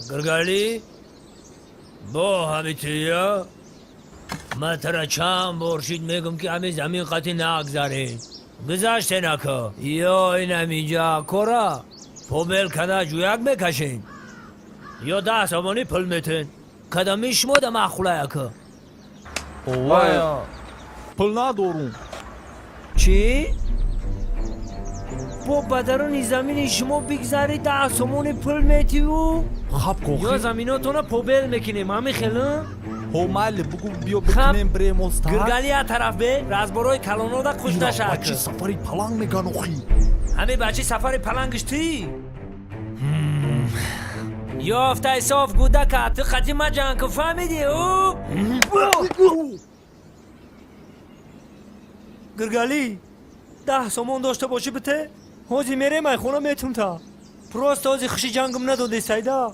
گرگالی با همیتیا من ترا چند برشید میگم که همین زمین قطعی نگذارین گذاشته نکن یا اینم اینجا کرا پوبل کده جویک بکشین یا 10 سامانی پل میتین کدامی شما دا مخوله یکه اوه پل ندارم چی؟ با بدران زمین شما بگذاری 10 سامانی پل میتی و خب یا کوخی زمیناتون پوبل میکنیم همین خیلی؟ هو مالی بگو بیا بکنیم بریم استاد گرگالی ها طرف به رزبارای کلانو دا کشته بچه شد سفری پلنگ میگن اوخی همه بچه سفر پلنگشتی یافته صاف گوده که تو خطی ما جان که فهمیدی او گرگالی 10 سامان داشته باشی بته حاجی میره من خونه میتون تا پروست حاجی خشی جنگم نداده سایده